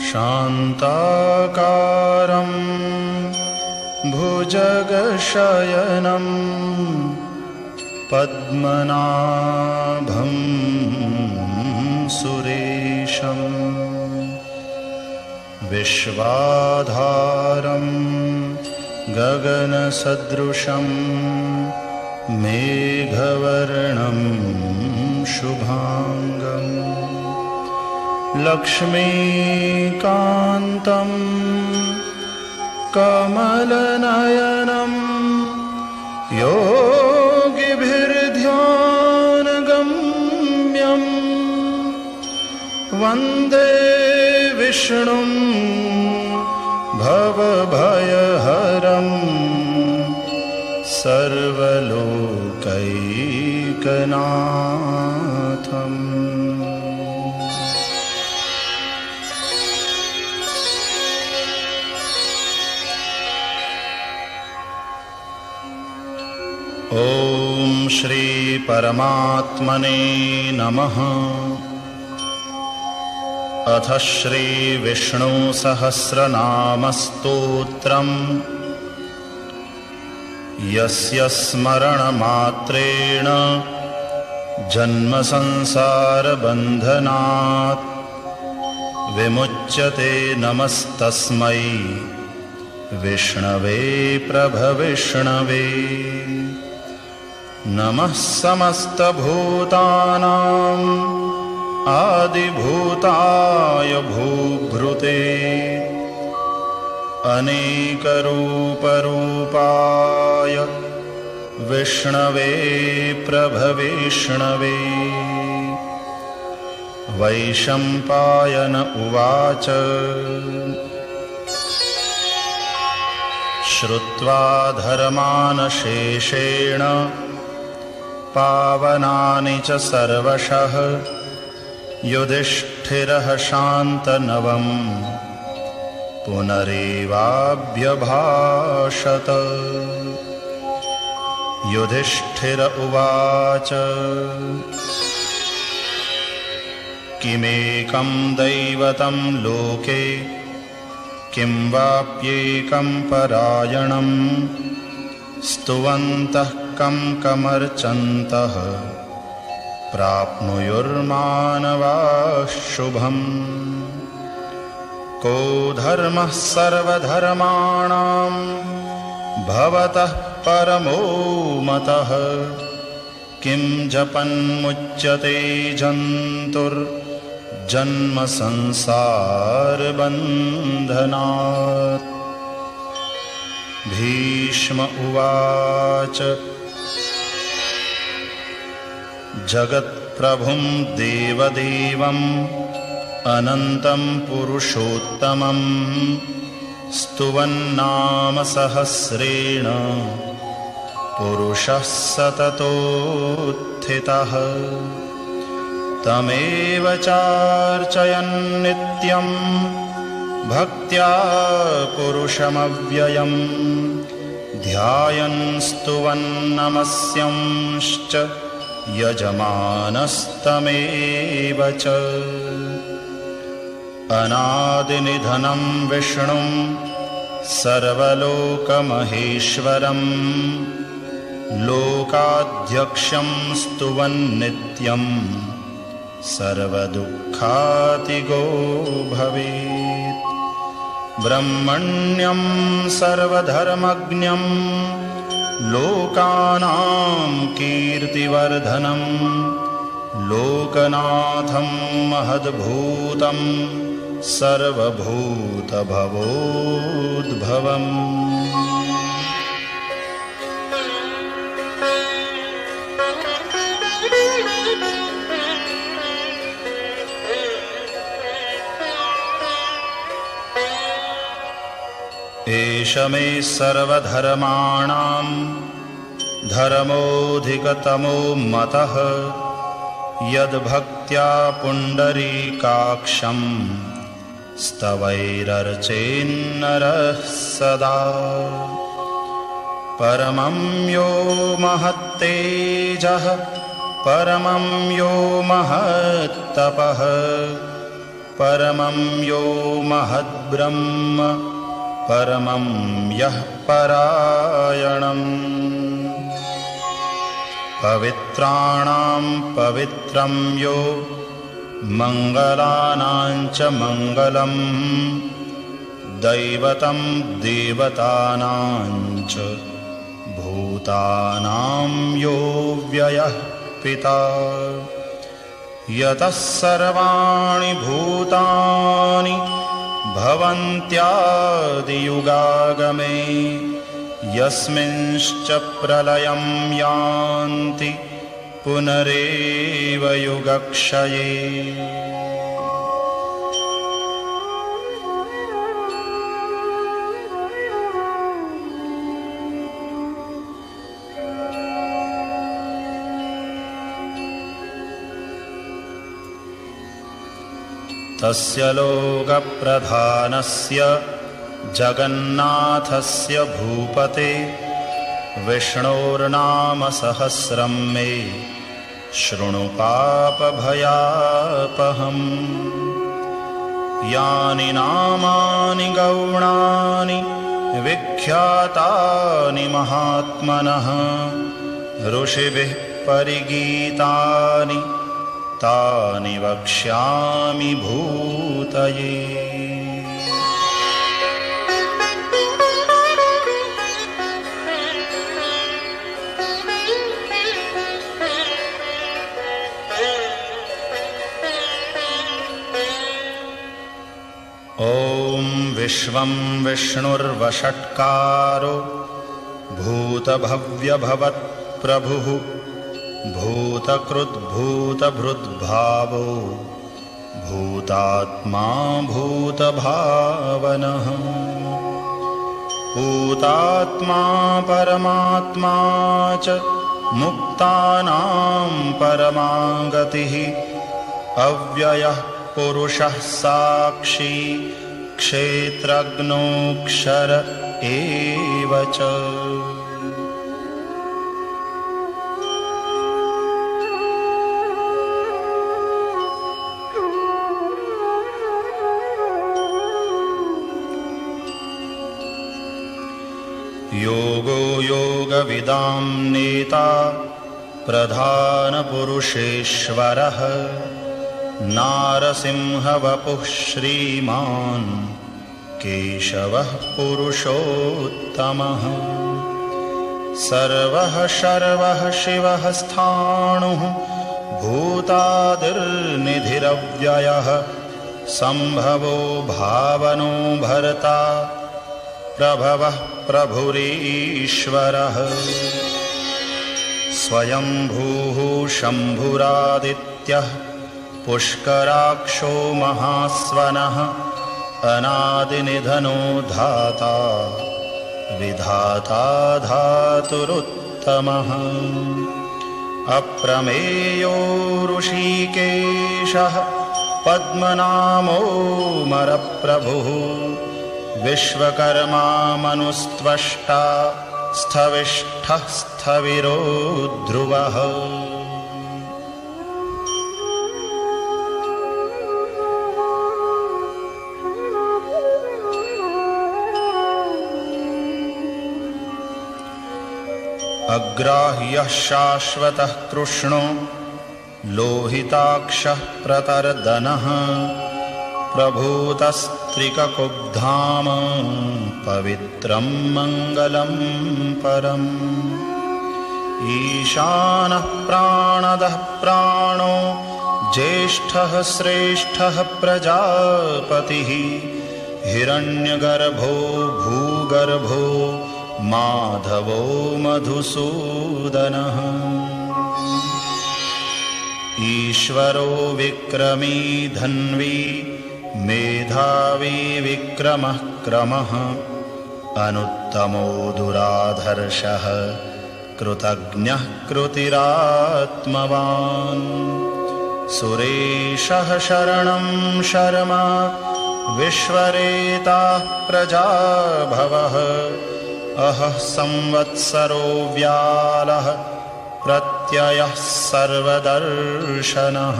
शान्ताकारं भुजगशयनं पद्मनाभं सुरेशं विश्वाधारं गगनसदृशं मेघवर्णं शुभांगं लक्ष्मीकान्तं कमलनयनं योगिभिर्ध्यानगम्यं वन्दे विष्णुं भवभयहरं सर्वलोकैकनाथम्। ॐ श्री परमात्मने नमः। अथ श्री विष्णु सहस्रनाम स्तोत्रम् यस्य स्मरणमात्रेण जन्म संसारबन्धनात् विमुच्यते। नमस्तस्मै विष्णवे प्रभविष्णवे। नमः समस्तभूतानां आदिभूताय भूभृते अनेकरूपरूपाय विष्णवे प्रभविष्णवे। वैशम्पायन उवाच श्रुत्वा धर्मान् शेषेण पावनानि च सर्वशः युधिष्ठिरः शान्तनवं पुनरेवाभ्यभाषत। युधिष्ठिर उवाच किमेकं दैवतं लोके किं वाप्येकं परायणं स्तुवन्तः कं कमर्चन्तः प्राप्नुयुर्मानवाः शुभम्। को धर्मः सर्वधर्माणां भवतः परमो मतः किं जपन्मुच्यते जन्तुर्जन्म संसारबन्धनात्। भीष्म उवाच जगत्प्रभुं देवदेवम् अनन्तं पुरुषोत्तमं स्तुवन्नाम सहस्रेण पुरुषः सततोत्थितः। तमेव चार्चयन् नित्यं भक्त्या पुरुषमव्ययं ध्यायन् स्तुवन् नमस्यंश्च यजमानस्तमेव च। अनादिनिधनं विष्णुं सर्वलोकमहेश्वरं लोकाध्यक्षं स्तुवन्नित्यं सर्वदुःखातिगो भवेत्। ब्रह्मण्यं सर्वधर्मज्ञं लोकानां कीर्तिवर्धनं लोकनाथं महद्भूतं सर्वभूतभवोद्भवम्। एष मे सर्वधर्माणां धर्मोऽधिकतमो मतः यद्भक्त्या पुण्डरीकाक्षं स्तवैरर्चेन्नरः सदा। परमं यो महत्तेजः परमं यो महत्तपः परमं यो महद्ब्रह्म परमं यः परायणम् पवित्राणां पवित्रं यो मङ्गलानां च मङ्गलम् दैवतं देवतानां च भूतानां यो व्ययः पिता यतः सर्वाणि भूतानि भवन्त्यादियुगागमे यस्मिंश्च प्रलयं यान्ति पुनरेव युगक्षये तस्य लोकप्रधानस्य जगन्नाथस्य भूपते विष्णोर्नाम सहस्रं मे शृणु पापभयापहम् यानि नामानि गौणानि विख्यातानि महात्मनः ऋषिभिः परिगीतानि तानि वक्ष्यामि भूतये ॐ विश्वं विष्णुर्वषट्कारो भूतभव्यभवत्प्रभुः भूतकृद्भूतभृद्भावो भूतात्मा भूतभावनः भूतात्मा परमात्मा च मुक्तानां परमा गतिः अव्ययः पुरुषः साक्षी क्षेत्रज्ञोऽक्षर एव च योगो योगविदां नेता प्रधानपुरुषेश्वरः नारसिंहवपुः श्रीमान् केशवः पुरुषोत्तमः सर्वः शर्वः शिवः स्थाणुः भूतादिर्निधिरव्ययः सम्भवो भावनो भर्ता प्रभवः प्रभुरीश्वरः स्वयंभूः शम्भुरादित्यः पुष्कराक्षो महास्वनः अनादिनिधनो धाता विधाता धातुरुत्तमः अप्रमेयो ऋषिकेशः पद्मनामोऽमरप्रभुः विश्वकर्मा मनुस्त्वष्टा स्थविष्ठः स्थविरो ध्रुवः अग्राह्यः शाश्वतः कृष्णो लोहिताक्षः प्रतर्दनः प्रभूतस्त्रिककुब्धाम पवित्रं मङ्गलं परम् ईशानः प्राणदः प्राणो ज्येष्ठः श्रेष्ठः प्रजापतिः हिरण्यगर्भो भूगर्भो माधवो मधुसूदनः ईश्वरो विक्रमी धन्वी मेधावी विक्रमः क्रमः अनुत्तमो दुराधर्षः कृतज्ञः कृतिरात्मवान् सुरेशः शरणं शर्मा विश्वरेताः प्रजाभवः अहः संवत्सरो व्यालः प्रत्ययः सर्वदर्शनः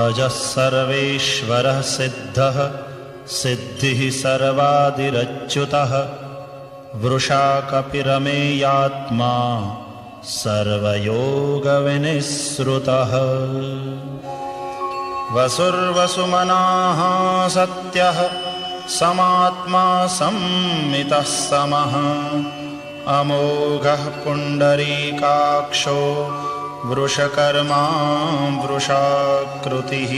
अजः सर्वेश्वरः सिद्धः सिद्धिः सर्वादिरच्युतः वृषा कपिरमेयात्मा सर्वयोगविनिःसृतः वसुर्वसुमनाः सत्यः समात्मा संमितः समः अमोघः पुण्डरीकाक्षो वृषकर्मा वृषाकृतिः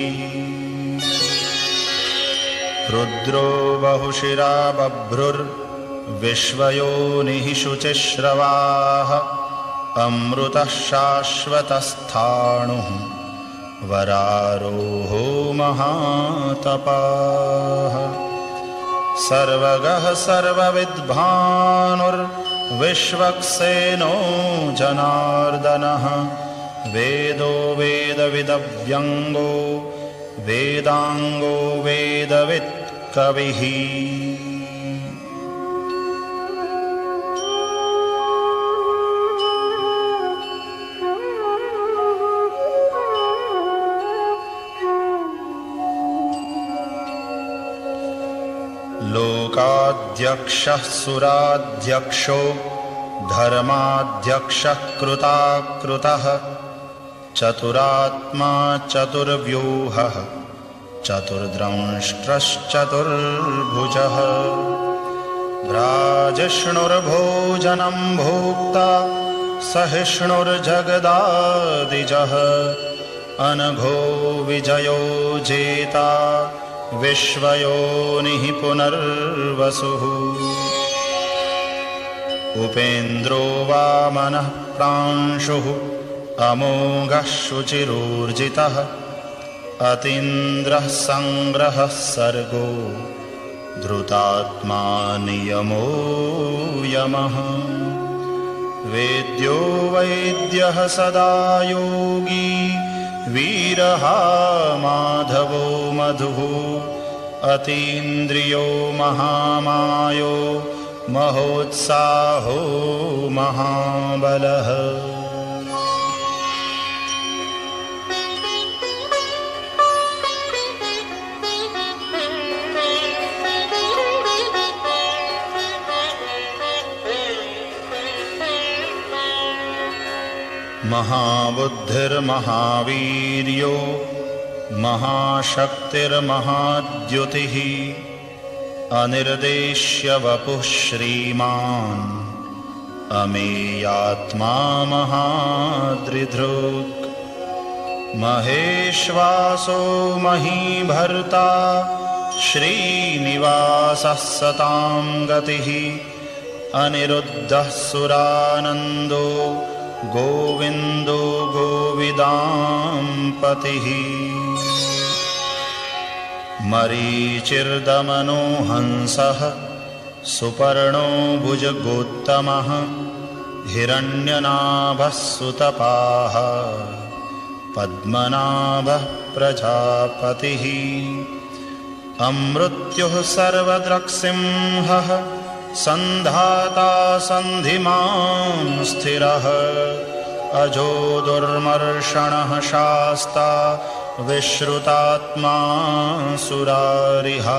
रुद्रो बहुशिरा बभ्रुर्विश्वयोनिः शुचिश्रवाः अमृतः शाश्वतस्थाणुः वरारोहो महातपाः सर्वगः सर्वविद्भानुर्विश्वक्सेनो जनार्दनः वेदो वेदविदव्यङ्गो वेदाङ्गो वेदवित् कविः लोकाध्यक्षः सुराध्यक्षो धर्माध्यक्षः कृताकृतः चतुरात्मा चतुर्व्यूहः चतुर्द्रंष्ट्रश्चतुर्भुजः भ्राजिष्णुर्भोजनं भोक्ता सहिष्णुर्जगदादिजः अनघो विजयो जेता विश्वयोनिः पुनर्वसुः उपेन्द्रो वामनः प्रांशुः अमोघः शुचिरूर्जितः अतीन्द्रः संग्रहः सर्गो धृतात्मा नियमो यमः वेद्यो वैद्यः सदा योगी वीरः माधवो मधुः अतीन्द्रियो महामायो महोत्साहो महाबलः महाबुद्धिर्महावीर्यो महाशक्तिर्महाद्युतिः अनिर्देश्य वपुः श्रीमान् अमेयात्मा महादृधृक् महेश्वासो महीभर्ता श्रीनिवासः सतां गतिः अनिरुद्धः सुरानन्दो गोविन्दो गोविदाम्पतिः मरीचिर्दमनो हंसः सुपर्णो भुजगोत्तमः हिरण्यनाभः सुतपाः पद्मनाभः प्रजापतिः अमृत्युः सर्वदृक्सिंहः सन्धाता सन्धिमान् स्थिरः अजो दुर्मर्षणः शास्ता विश्रुतात्मा सुरारिः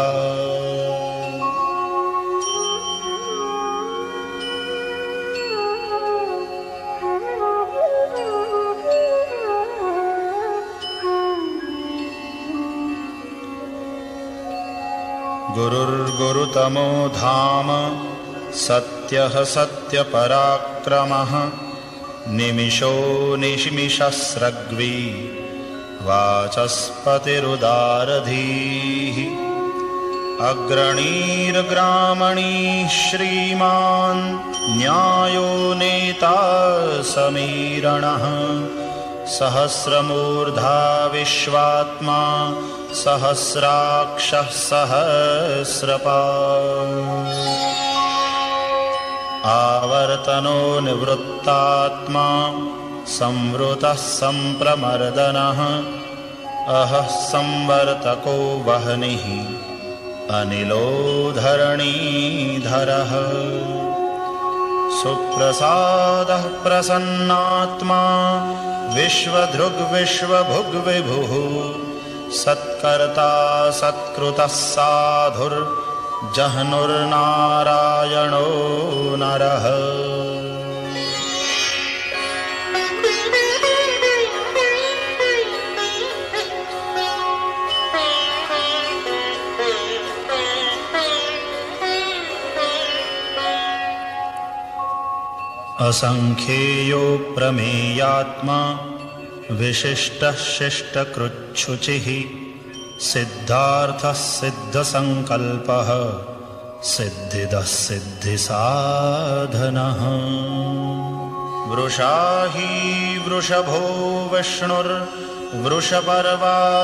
गुरुर्गुरुतमो धाम सत्यः सत्यपराक्रमः निमिषो निमिषस्रग्वी वाचस्पतिरुदारधीः अग्रणीर्ग्रामणीः श्रीमान् न्यायो नेता समीरणः सहस्रमूर्धा विश्वात्मा सहस्राक्षः सहस्रपात् आवर्तनो निवृत्तात्मा संवृतः संप्रमर्दनः अहः संवर्तको वह्निः अनिलो धरणीधरः सुप्रसादः प्रसन्नात्मा विश्वधृग् विश्वभुग् विभुः सत्कर्ता सत्कृतः साधुर्जह्नुर्नारायणो नरः। असंख्येयो प्रमेयात्मा विशिष्टः शिष्टकृच्छुचिः सिद्धार्थः सिद्धसंकल्पः सिद्धिदः सिद्धिसाधनः। वृषा हि वृषभो विष्णुर्वृषपर्वा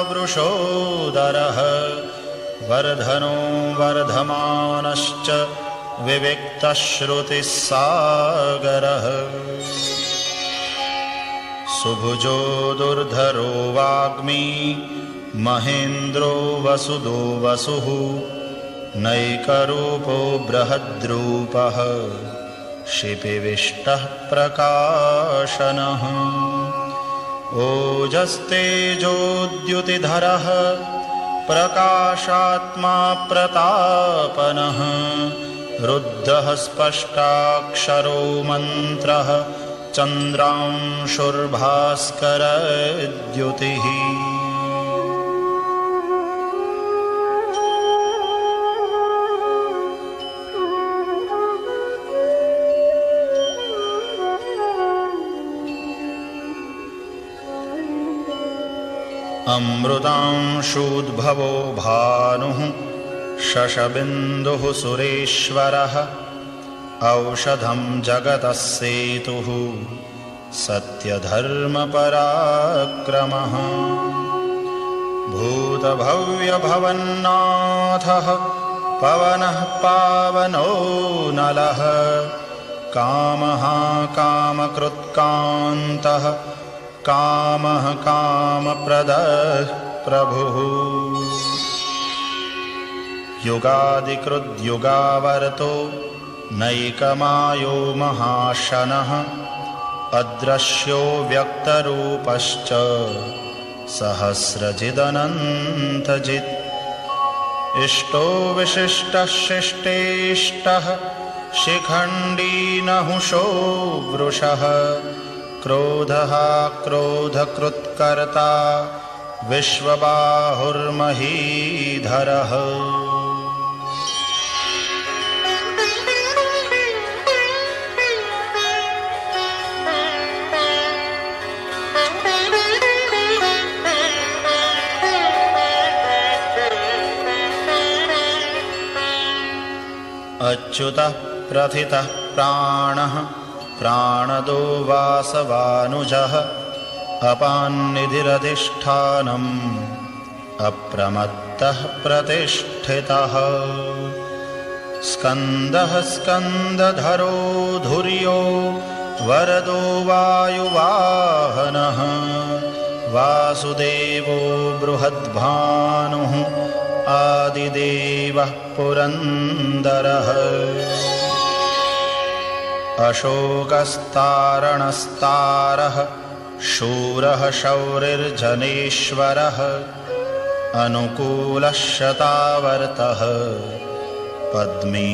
वृषोदरः वर्धनो वर्धमानश्च विविक्तश्रुतिस्सागरः। सुभुजो दुर्धरो वाग्मी महेन्द्रो वसुदो वसुः नैकरूपो बृहद्रूपः शिपिविष्टः प्रकाशनः। ओजस्तेजोद्युतिधरः प्रकाशात्मा प्रतापनः रुद्धः स्पष्टाक्षरो मन्त्रः चन्द्रांशुर्भास्करद्युतिः। अमृतांशूद्भवो भानुः शशबिन्दुः सुरेश्वरः औषधं जगतः सेतुः सत्यधर्मपराक्रमः। भूतभव्यभवन्नाथः पवनः पावनो नलः कामः कामकृत्कान्तः कामः कामप्रदः प्रभुः। युगादिकृद्युगावर्तो नैकमायो महाशनः अदृश्यो व्यक्तरूपश्च सहस्रजिदनन्तजित्। इष्टो विशिष्टः शिष्टेष्टः शिखण्डी नहुषो वृषः क्रोधः क्रोधकृत्कर्ता विश्वबाहुर्महीधरः। अच्युतः प्रथितः प्राणः प्राणदो वासवानुजः अपान्निधिरधिष्ठानम् अप्रमत्तः प्रतिष्ठितः। स्कन्दः स्कन्दधरो धुर्यो वरदो वायुवाहनः वासुदेवो बृहद्भानुः आदिदेवः पुरन्दरः। अशोकस्तारणस्तारः शूरः शौरिर्जनेश्वरः अनुकूलः शतावर्तः पद्मी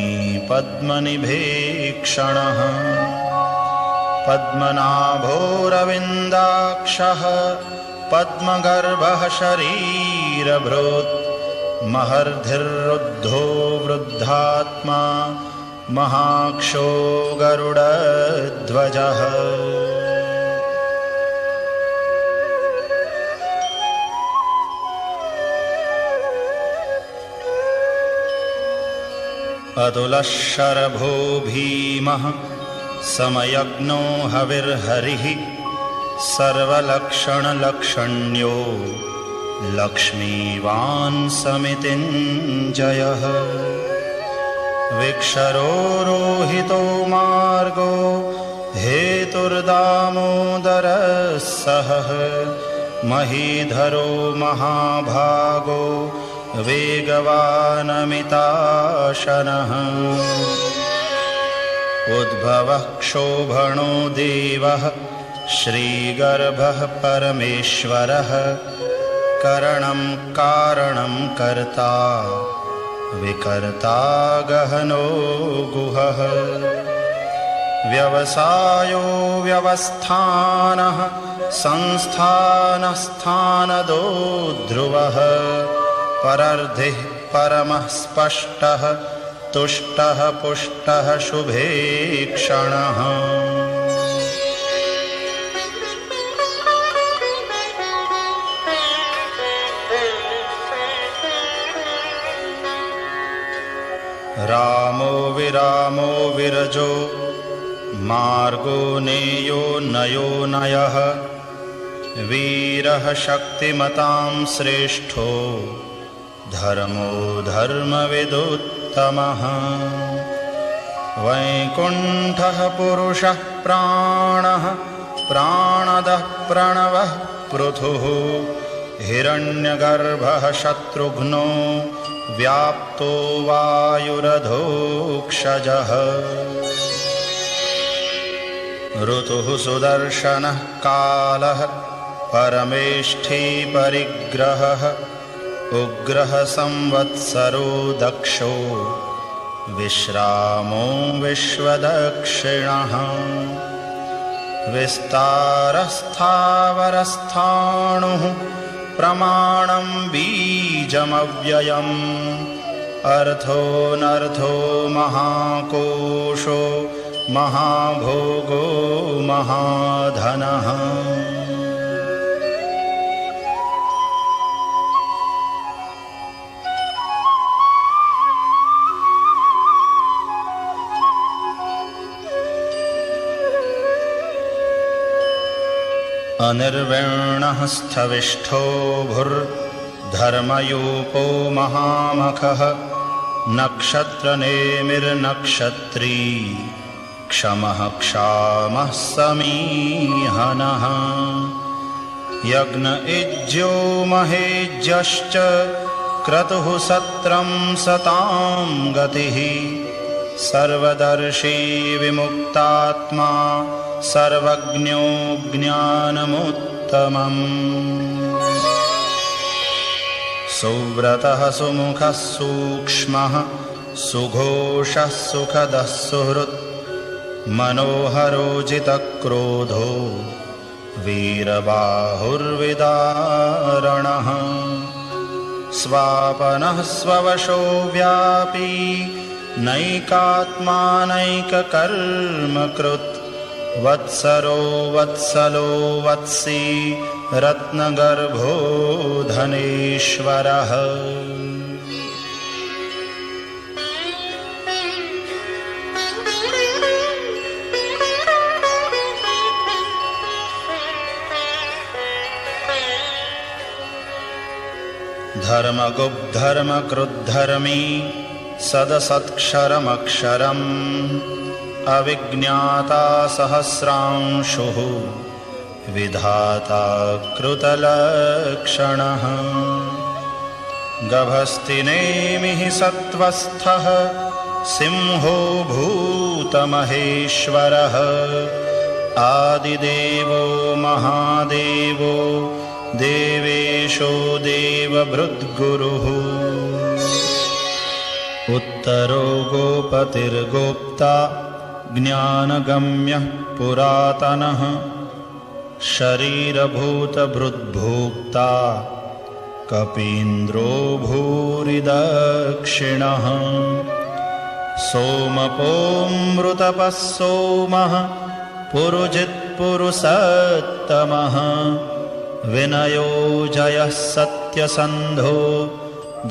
पद्मनिभीक्षणः। पद्मनाभोरविन्दाक्षः पद्मगर्भः शरीरभृत् महर्धिरुद्धो वृद्धात्मा महाक्षो गरुडध्वजः। अतुलः शरभो भीमः समयज्ञो हविर्हरिः सर्वलक्षणलक्षण्यो लक्ष्मीवान् समितिञ्जयः। विक्षरो रोहितो मार्गो हेतुर्दामोदरः सहः महीधरो महाभागो वेगवानमिताशनः। उद्भवः क्षोभणो देवः श्रीगर्भः परमेश्वरः करणं कारणं कर्ता विकर्ता गहनो गुहः व्यवसायो व्यवस्थानः संस्थानस्थानदो ध्रुवः परर्धिः परमः स्पष्टः तुष्टः पुष्टः शुभेक्षणः रामो विरामो विरजो मार्गो नेयो नयो नयः वीरः शक्तिमतां श्रेष्ठो धर्मो धर्मविदुत्तमः वैकुण्ठः पुरुषः प्राणः प्राणदः प्रणवः पृथुः हिरण्यगर्भः शत्रुघ्नो व्याप्तो वायुरधोक्षजः ऋतुः सुदर्शनः कालः परमेष्ठी परिग्रहः उग्रः संवत्सरो दक्षो विश्रामो विश्वदक्षिणः विस्तारस्थावरस्थाणुः प्रमाणं बीजमव्ययम् अर्थोऽनर्थो महाकोशो महाभोगो महाधनः अनिर्विण्णः स्थविष्ठो भूर्धर्मयूपो महामखः नक्षत्रनेमिर्नक्षत्री क्षमः क्षामः समीहनः यज्ञ इज्यो महेज्यश्च क्रतुः सत्रं सतां गतिः सर्वदर्शी विमुक्तात्मा सर्वज्ञो ज्ञानमुत्तमम् सुव्रतः सुमुखः सूक्ष्मः सुघोषः सुखदः सुहृत् मनोहरोजितक्रोधो वीरबाहुर्विदारणः स्वापनः स्ववशो व्यापी नैकात्मानैककर्मकृत् वत्सरो वत्सलो वत्सी रत्नगर्भो धनेश्वरः धर्मगुप्धर्मकृद्धर्मी सदसत्क्षरमक्षरम् अविज्ञाता सहस्रांशुः विधाता कृतलक्षणः गभस्तिनेमिः सत्त्वस्थः सिंहो भूतमहेश्वरः आदिदेवो महादेवो देवेशो देवभृद्गुरुः उत्तरो गोपतिर्गोप्ता ज्ञानगम्यः पुरातनः शरीरभूतभृद्भोक्ता कपीन्द्रो भूरिदक्षिणः सोमपोऽमृतपः सोमः पुरुजित्पुरुषोत्तमः विनयो जयः सत्यसन्धो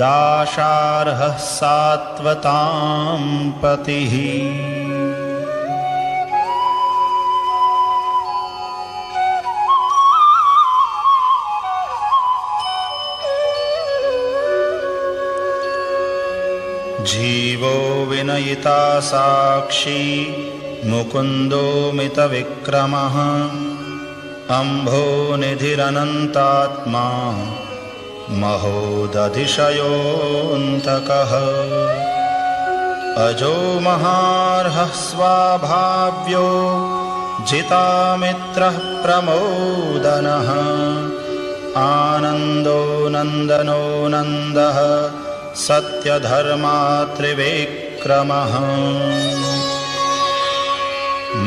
दाशार्हः सात्वतां पतिः जीवो विनयिता साक्षी मुकुन्दो मितविक्रमः अम्भो निधिरनन्तात्मा महोदधिशयोऽन्तकः अजो महार्हः स्वाभाव्यो जितामित्रः प्रमोदनः आनन्दो नन्दनो नन्दः सत्यधर्मात्रिविक्रमः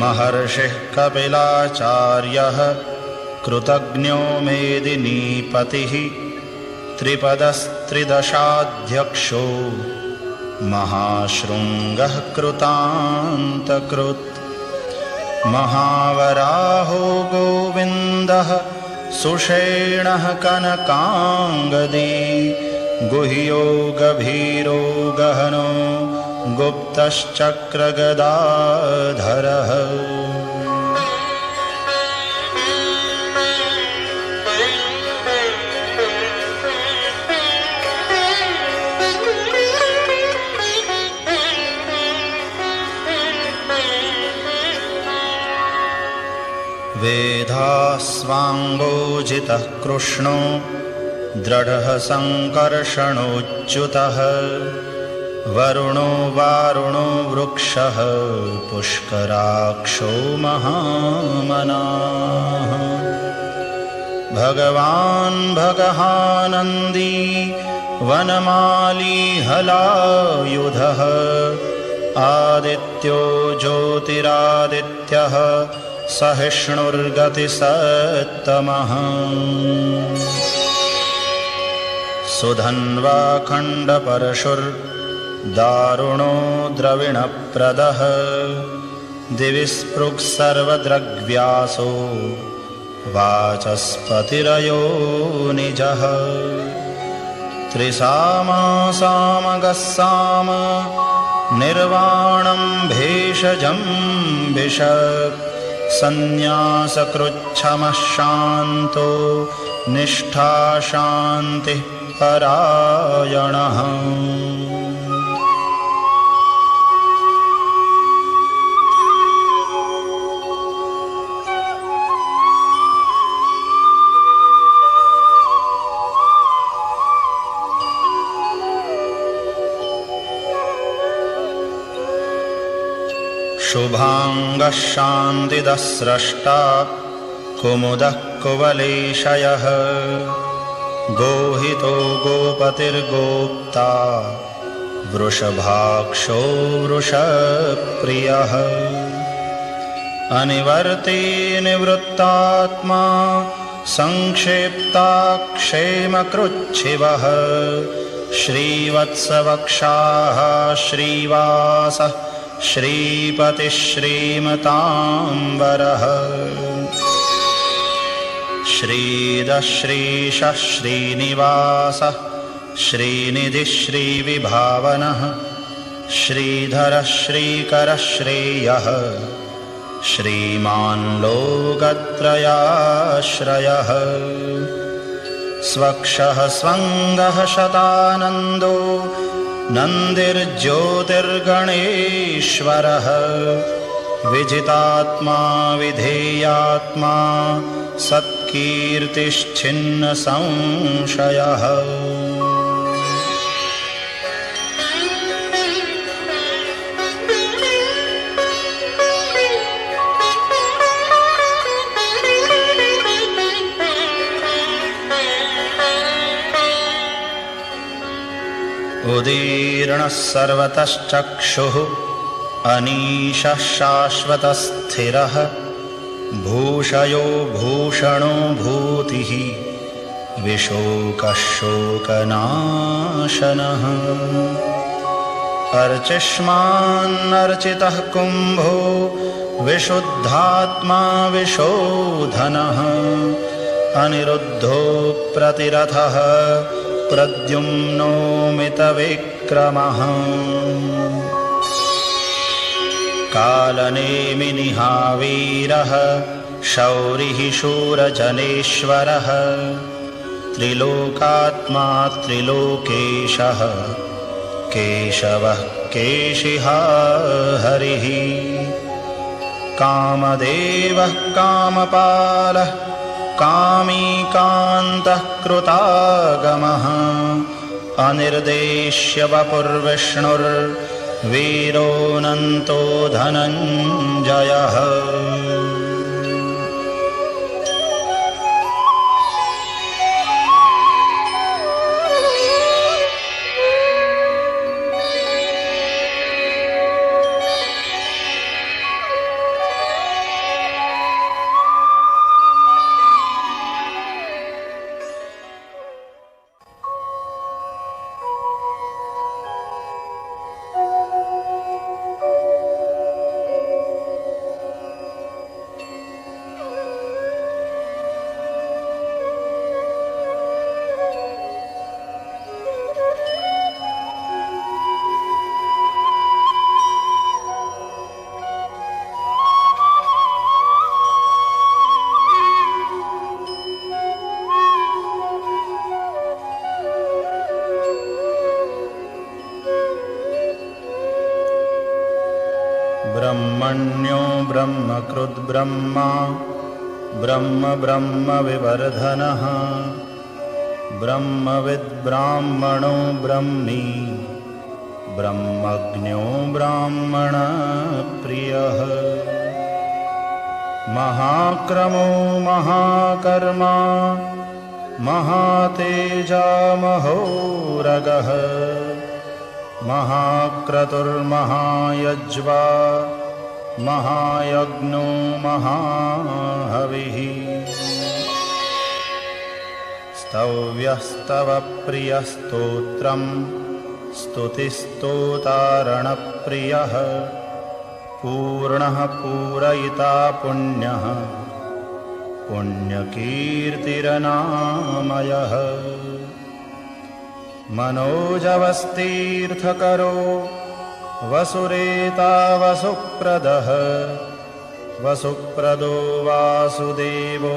महर्षिः कपिलाचार्यः कृतज्ञो मेदिनीपतिः त्रिपदस्त्रिदशाध्यक्षो महाशृङ्गः कृतान्तकृत् महावराहो गोविन्दः सुषेणः कनकाङ्गदी गुह्यो गभीरो गहनो गुप्तश्चक्रगदाधरः वेधास्वाङ्गोजितः कृष्णो दृढः सङ्कर्षणोच्युतः वरुणो वारुणो वृक्षः पुष्कराक्षो महामनाः भगवान् भगहानन्दी वनमाली हलायुधः आदित्यो ज्योतिरादित्यः सहिष्णुर्गतिसत्तमः सुधन्वाखण्डपरशुर्दारुणो द्रविणप्रदः दिवि स्पृक्सर्वदृग्व्यासो वाचस्पतिरयो निजः त्रिसामासामगस्साम निर्वाणं भेषजं भिषक् सन्न्यासकृच्छमः शान्तो निष्ठा शान्तिः परायणः शुभांगः शान्तिदः स्रष्टा कुमुदः कुवलेशयः गोहितो गोपतिर्गोप्ता वृषभाक्षो वृषप्रियः अनिवर्ते निवृत्तात्मा संक्षेप्ताक्षेमकृच्छिवः श्रीवत्सवक्षाः श्रीवासः श्रीपतिः श्रीमताम्बरः श्रीदः श्रीशः श्रीनिवासः श्रीनिधिः श्रीविभावनः श्रीधरः श्रीकरः श्रेयः श्रीमान् लोकत्रयाश्रयः स्वक्षः स्वङ्गः शतानन्दो नन्दिर्ज्योतिर्गणेश्वरः विजितात्मा विधेयात्मा सत्कीर्तिश्छिन्न संशयः उदीर्णः सर्वतश्चक्षुः अनीशः शाश्वतस्थिरः भूषयो भूषणो भूतिः विशोकः शोकनाशनः अर्चिष्मान्नर्चितः कुम्भो विशुद्धात्मा विशोधनः अनिरुद्धो प्रतिरथः प्रद्युम्नो मितविक्रमः कालनेमिनिहावीरः शौरिः शूरजनेश्वरः त्रिलोकात्मा त्रिलोकेशः केशवः केशिहा हरिः कामदेवः कामपालः कामीकान्तः कृतागमः अनिर्देश्य वपुर्विष्णुर्वीरोऽनन्तो धनञ्जयः ब्रह्मण्यो ब्रह्मकृद्ब्रह्मा ब्रह्म ब्रह्मविवर्धनः ब्रह्मविद्ब्राह्मणो ब्रह्मी ब्रह्मज्ञो ब्राह्मणप्रियः महाक्रमो महाकर्मा महातेजा महोरगः महाक्रतुर्महायज्वा महायज्ञो महाहविः स्तव्यस्तवप्रियस्तोत्रम् स्तुतिस्तोतारणप्रियः पूर्णः पूरयिता पुण्यः पुण्यकीर्तिरनामयः मनोजवस्तीर्थकरो वसुरेता वसुप्रदः वसुप्रदो वासुदेवो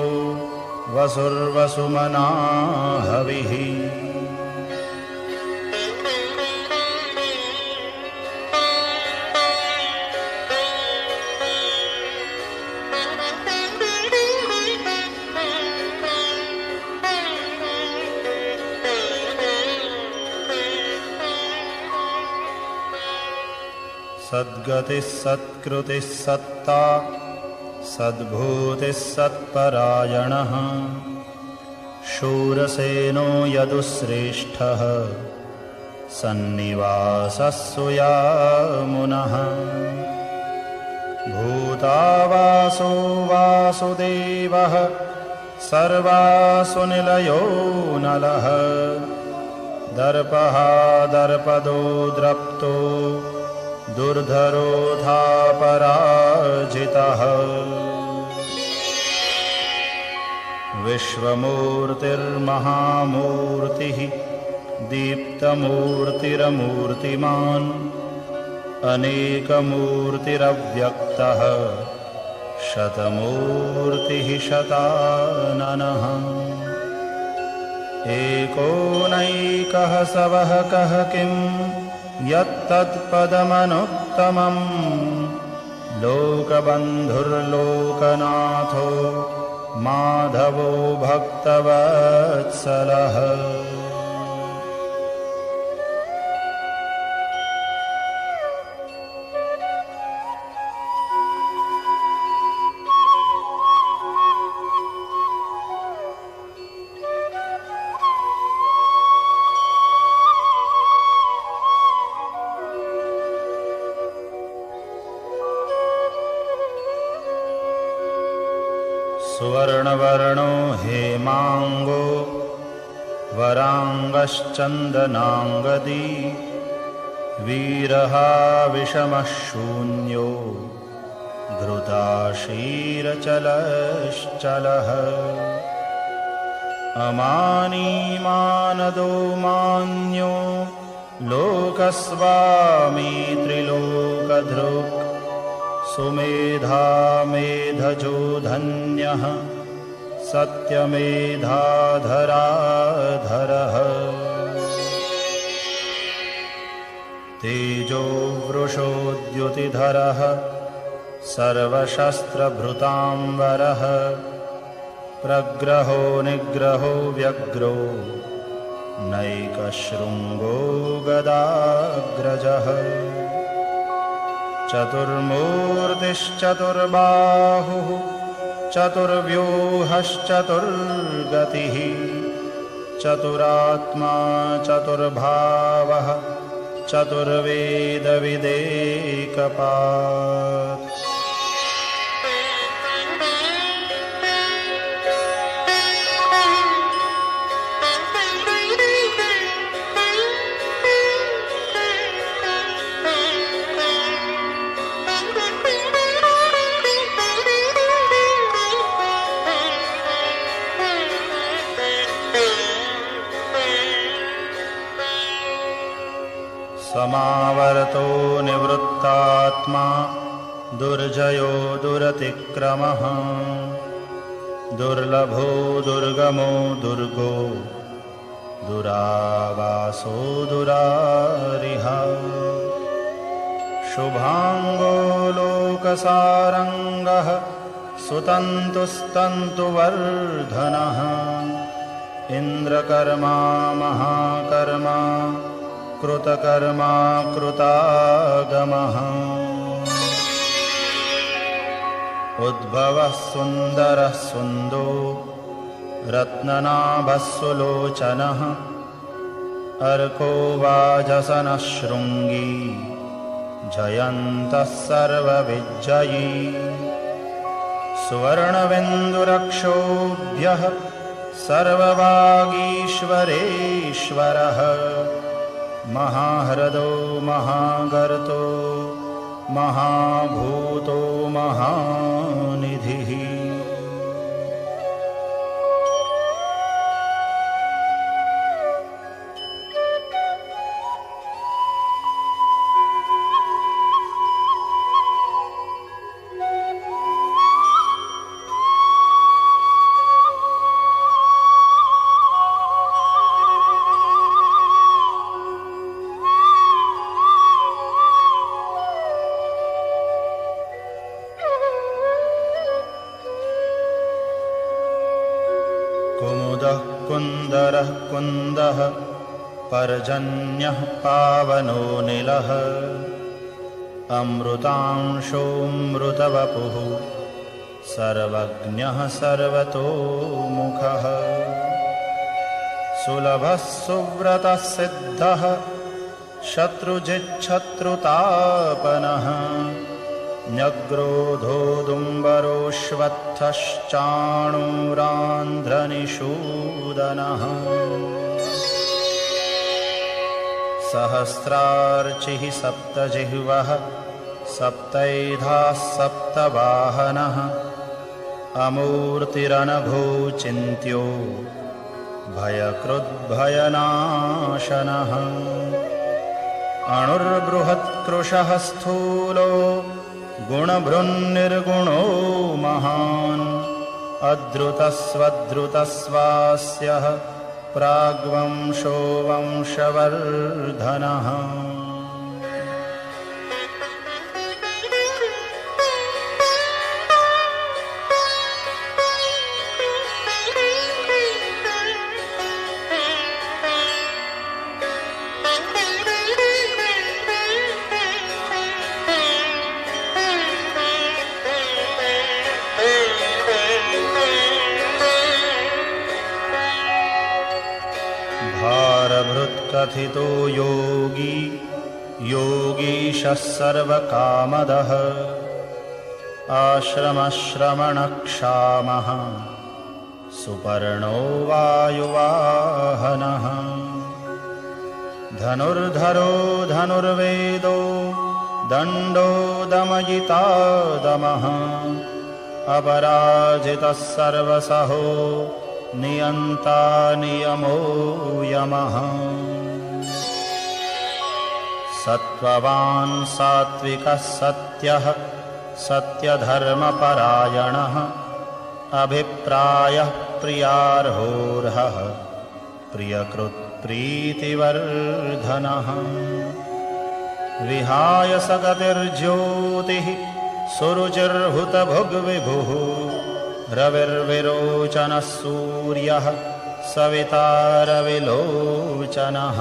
वसुर्वसुमना हविः सद्गतिः सत्कृतिः सत्ता सद्भूतिः सत्परायणः शूरसेनो यदुश्रेष्ठः सन्निवासः सुयामुनः भूतावासो वासुदेवः सर्वासु निलयो नलः दर्पः दर्पदो द्रप्तो दुर्धरोऽथापराजितः विश्वमूर्तिर्महामूर्तिः दीप्तमूर्तिरमूर्तिमान् अनेकमूर्तिरव्यक्तः शतमूर्तिः शताननः एको नैकः सवः कः किम् यत्तत्पदमनुत्तमम् लोकबन्धुर्लोकनाथो माधवो भक्तवत्सलः सुवर्णवर्णो हेमांगो वरांगश्चंदनांगदी वीरः विषमः शून्यो घृताशीरचलश्चलः अमानी मानदो मान्यो लोकस्वामी त्रिलोकधृक् सुमेधा मेधजो धन्यः सत्यमेधाधराधरः तेजो वृषोद्युतिधरः सर्वशस्त्रभृतांवरः प्रग्रहो निग्रहो व्यग्रो नैकशृङ्गो गदाग्रजः चतुर्मूर्तिश्चतुर्बाहुः चतुर्व्यूहश्चतुर्गतिः चतुरात्मा चतुर्भावः चतुर्वेदविदेकपात् समावर्तो निवृत्तात्मा दुर्जयो दुरतिक्रमः दुर्लभो दुर्गमो दुर्गो दुरावासो दुरारिहा शुभांगो लोकसारंगः सुतन्तुस्तन्तुवर्धनः इन्द्रकर्मा महाकर्मा कृतकर्मा कृतागमः उद्भवः सुन्दरः सुन्दो रत्ननाभः सुलोचनः अर्को वाजसनः शृङ्गी जयन्तः सर्वविजयी सुवर्णबिन्दुरक्षोभ्यः सर्ववागीश्वरेश्वरः महाह्रदो महागर्तो महाभूतो महानिधिः कुमुदः कुन्दरः कुन्दः पर्जन्यः पावनो निलः अमृतांशोऽमृतवपुः सर्वज्ञः सर्वतोमुखः सुलभः सुव्रतः सिद्धः शत्रुजिच्छत्रुतापनः न्यग्रोधोदुम्बरोऽश्वत्थश्चाणूरान्ध्रनिषूदनः सहस्रार्चिः सप्तजिह्वः सप्तैधाः सप्तवाहनः अमूर्तिरनघोचिन्त्यो भयकृद्भयनाशनः अणुर्बृहत्कृशः स्थूलो गुणभृन्निर्गुणो महान् अद्रुतस्वद्रुतस्वास्यः प्राग्वंशो वंशवर्धनः भारभृत्कथितो योगी योगीशः सर्वकामदः आश्रमश्रमणक्षामः सुपर्णो वायुवाहनः धनुर्धरो धनुर्वेदो दण्डो दमयिता दमः अपराजितः सर्वसहो नियन्ता नियमो यमः सत्त्ववान् सात्विकः सत्यः सत्यधर्मपरायणः अभिप्रायः प्रियार्होर्हः प्रियकृत्प्रीतिवर्धनः विहाय सगतिर्ज्योतिः सुरुचिर्हुतभुग्विभुः रविर्विरोचनः सूर्यः सविता रविलोचनः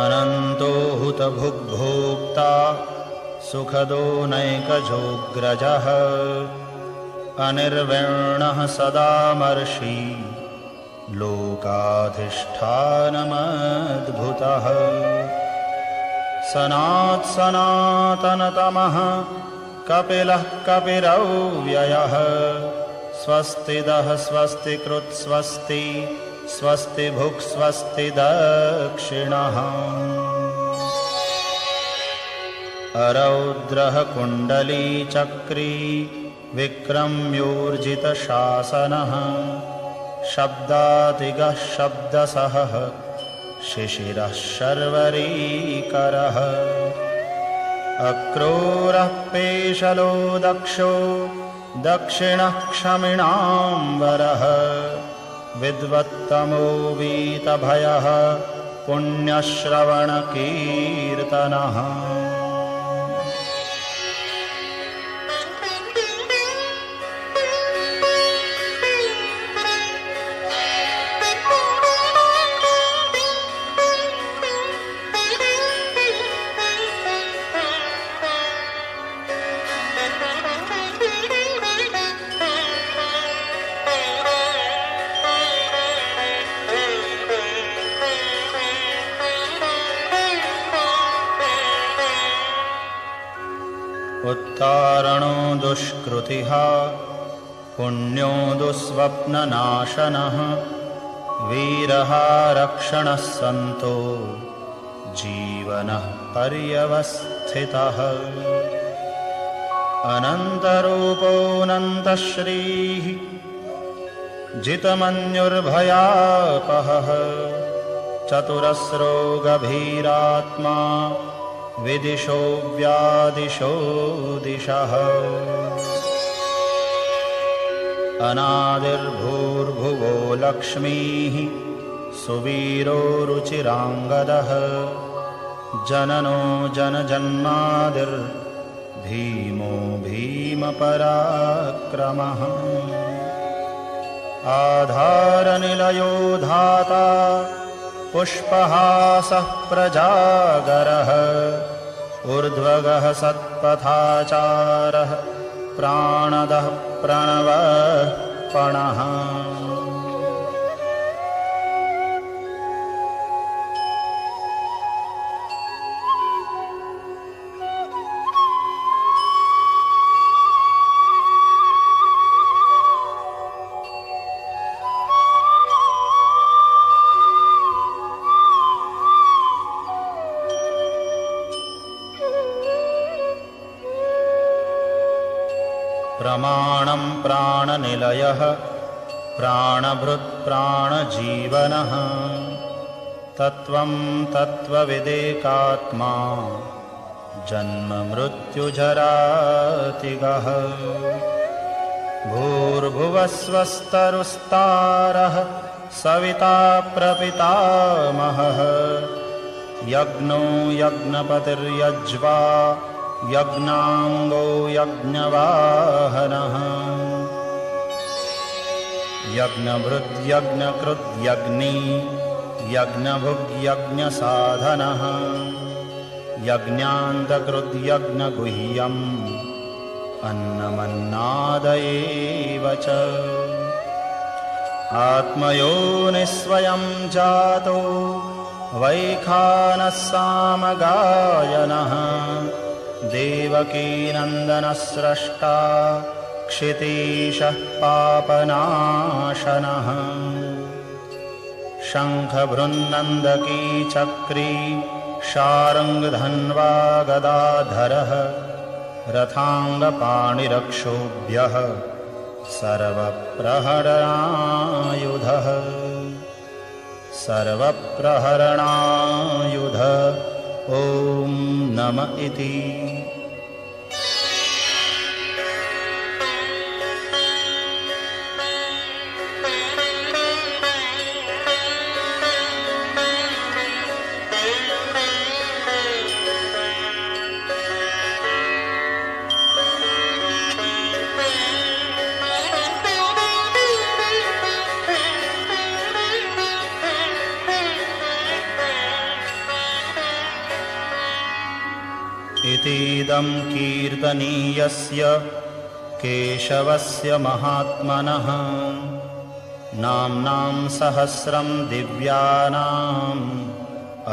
अनन्तो हुतभुग्भोक्ता सुखदो नैकजोऽग्रजः अनिर्विण्णः सदामर्षि लोकाधिष्ठानमद्भुतः सनातनतमः कपिलः कपिरव्ययः स्वस्तिदः स्वस्तिकृत् स्वस्ति स्वस्ति भुक् स्वस्ति दक्षिणः अरौद्रः कुण्डलीचक्री विक्रम्योर्जितशासनः शब्दातिगः शब्दसहः शिशिरः शर्वरीकरः अक्रूरः पेशलो दक्षो दक्षिणः क्षमिणाम्बरः विद्वत्तमो वीतभयः पुण्यश्रवणकीर्तनः उत्तारणो दुष्कृतिः पुण्यो दुःस्वप्ननाशनः वीरः रक्षणः सन्तो जीवनः पर्यवस्थितः अनन्तरूपोऽनन्तश्रीः जितमन्युर्भयापहः चतुरस्रो गभीरात्मा विदिशो व्यादिशो दिशः अनादिर्भूर्भुवो लक्ष्मीः सुवीरो रुचिराङ्गदः जननो जनजन्मादिर्भीमो भीमपराक्रमः आधारनिलयो धाता पुष्पहासः प्रजागरः ऊर्ध्वगः सत्पथाचारः प्राणदः प्रणवः पणः प्रमाणं प्राणनिलयः प्राणभृत्प्राणजीवनः तत्त्वं तत्त्वविदेकात्मा जन्ममृत्युजरातिगः भूर्भुवस्वस्तरुस्तारः सविता प्रपितामहः यज्ञो यज्ञपतिर्यज्वा यज्ञाङ्गो यज्ञवाहनः यज्ञभृद्यज्ञकृद्यज्ञी यज्ञभुग्यज्ञसाधनः यज्ञान्तकृद्यज्ञगुह्यम् अन्नमन्नादयेव च आत्मयोनिस्वयं जातो वैखानः सामगायनः देवकीनन्दनस्रष्टा क्षितीशः पापनाशनः शङ्खभृन्नन्दकी चक्री शार्ङ्गधन्वा गदाधरः रथाङ्गपाणिरक्षोभ्यः सर्वप्रहरणायुधः सर्वप्रहरणायुध ॐ नम इति इतीदं कीर्तनीयस्य केशवस्य महात्मनः नाम्नां सहस्रं दिव्यानाम्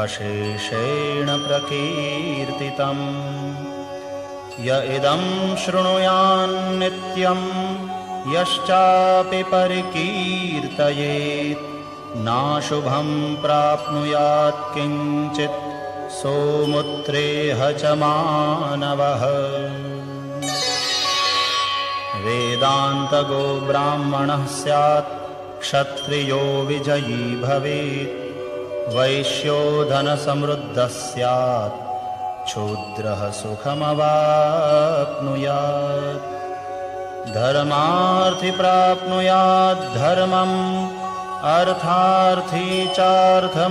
अशेषेण प्रकीर्तितम् य इदं शृणुयान्नित्यं यश्चापि परिकीर्तयेत् नाशुभं प्राप्नुयात् किञ्चित् सोमुत्रेह च मानवः वेदान्तगो ब्राह्मणः स्यात् क्षत्रियो विजयी भवेत् वैश्यो धनसमृद्धः स्यात् शूद्रः सुखमवाप्नुयात् धर्मार्थी प्राप्नुयात् धर्मम् अर्थार्थी चार्थमाप्नुयात्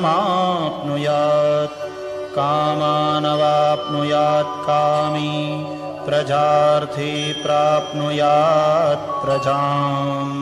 कामानवाप्नुयात् कामी प्रजार्थी प्राप्नुयात् प्रजाम्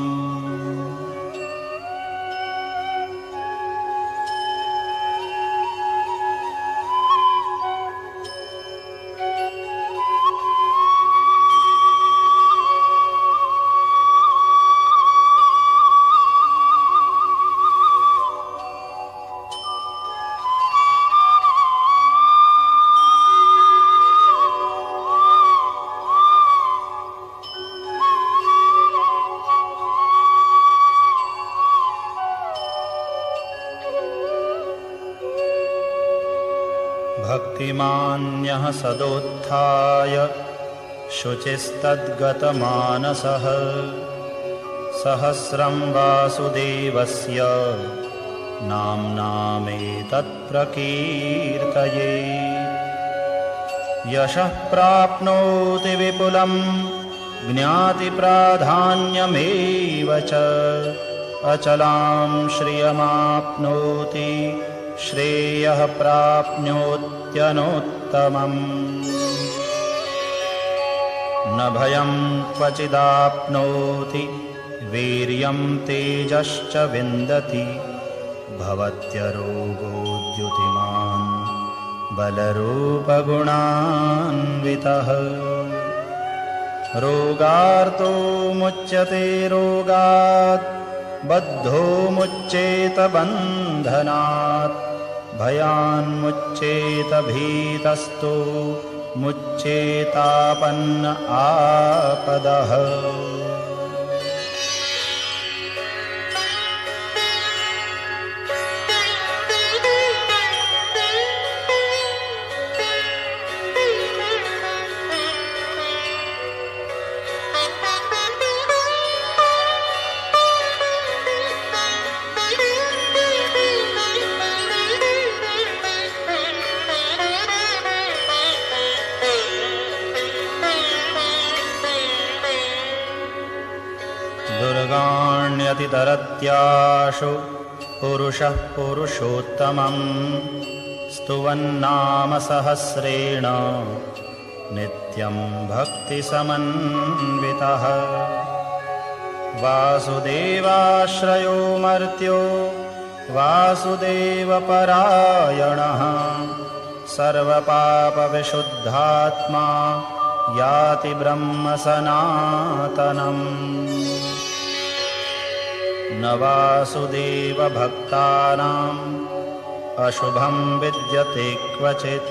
भक्तिमान्यः सदोत्थाय शुचिस्तद्गतमानसः सहस्रं वासुदेवस्य नाम्नामेतत्प्रकीर्तये यशः प्राप्नोति विपुलं ज्ञातिप्राधान्यमेव च अचलां श्रियमाप्नोति श्रेयः प्राप्नोत्यनोत्तमम् न भयं क्वचिदाप्नोति वीर्यं तेजश्च विन्दति भवत्यरोगोद्युतिमान् बलरूपगुणान्वितः रोगार्तो मुच्यते रोगात् बद्धो मुच्येत बन्धनात् भयान्मुच्येत भीतस्तो मुच्येतापन्न आपदः दुर्गाण्यतितरत्याशु पुरुषः पुरुषोत्तमम् स्तुवन्नाम सहस्रेण नित्यं भक्तिसमन्वितः वासुदेवाश्रयो मर्त्यो वासुदेवपरायणः सर्वपापविशुद्धात्मा याति ब्रह्म सनातनम् न वासुदेवभक्तानाम् अशुभं विद्यते क्वचित्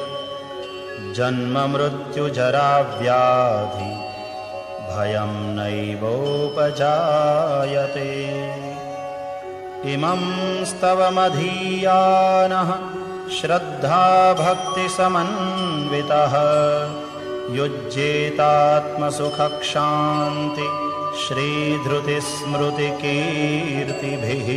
जन्म मृत्युजराव्याधि भयं नैवोपजायते इमं स्तवमधीयानः श्रद्धा भक्तिसमन्वितः युज्येतात्मसुखक्षान्ति श्रीधृतिस्मृतिकीर्तिभिः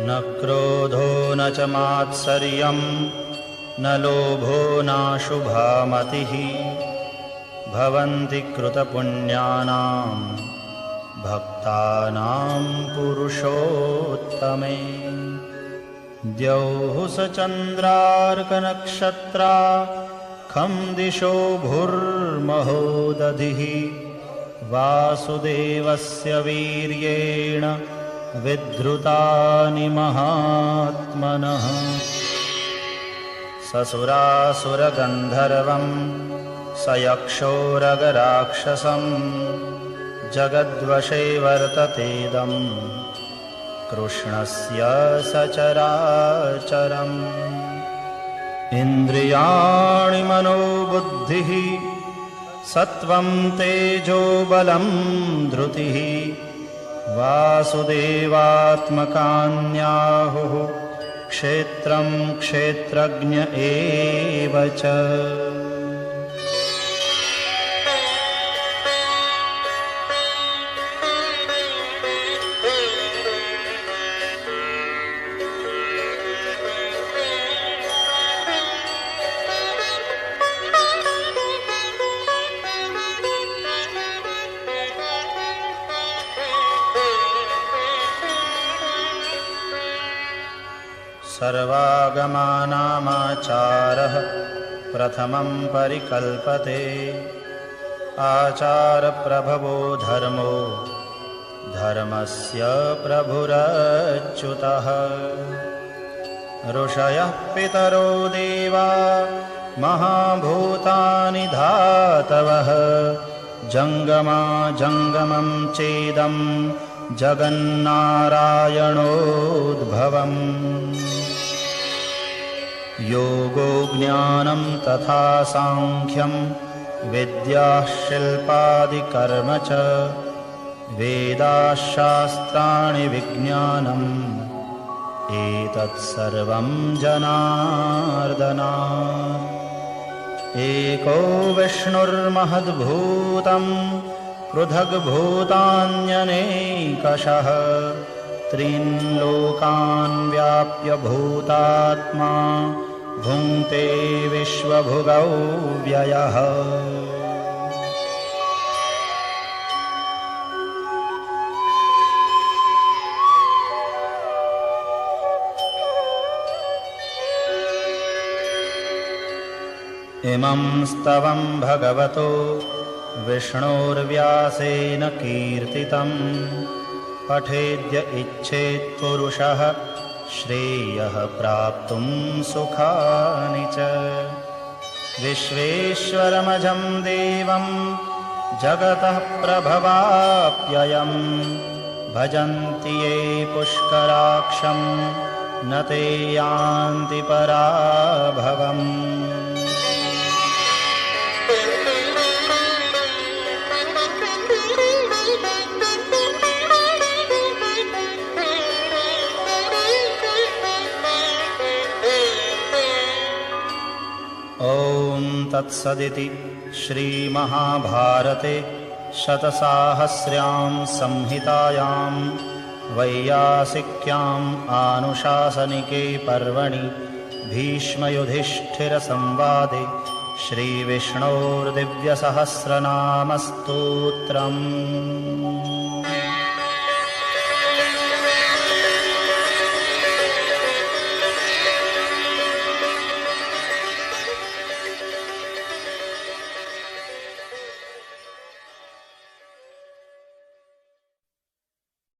न क्रोधो न च मात्सर्यं न लोभो नाशुभा मतिः भवन्ति कृतपुण्यानां भक्तानां पुरुषोत्तमे द्यौः स चन्द्रार्कनक्षत्रा खं दिशो भुर्महोदधिः वासुदेवस्य वीर्येण विधृतानि महात्मनः ससुरासुरगन्धर्वं सयक्षोरगराक्षसं जगद्वशे वर्ततेदं कृष्णस्य सचराचरम् इन्द्रियाणि मनोबुद्धिः सत्त्वं तेजो बलं धृतिः वासुदेवात्मकान्याहुः क्षेत्रं क्षेत्रज्ञ एव च सर्वागमानामाचारः प्रथमं परिकल्पते आचारप्रभवो धर्मो धर्मस्य प्रभुरच्युतः ऋषयः पितरो देवा महाभूतानि धातवः जङ्गमा जङ्गमं चेदं जगन्नारायणोद्भवम् योगो ज्ञानं तथा सांख्यं विद्याः शिल्पादिकर्म च वेदाः शास्त्राणि विज्ञानम् एतत्सर्वं जनार्दनात् एको विष्णुर्महद्भूतं पृथग्भूतान्यनेकशः त्रीन् लोकान् व्याप्य भूतात्मा भुङ्क्ते विश्वभुगौ व्ययः इमं स्तवं भगवतो विष्णोर्व्यासेन कीर्तितं पठेद्य इच्छेत् पुरुषः श्रेयः प्राप्तुं सुखानि च विश्वेश्वरमजं देवं जगतः प्रभवाप्ययं भजन्ति ये पुष्कराक्षं न ते यान्ति पराभवम् ॐ तत्सदिति श्रीमहाभारते शतसाहस्र्यां संहितायां वैयासिक्याम् आनुशासनिके पर्वणि भीष्मयुधिष्ठिरसंवादे श्रीविष्णोर्दिव्यसहस्रनामस्तोत्रम्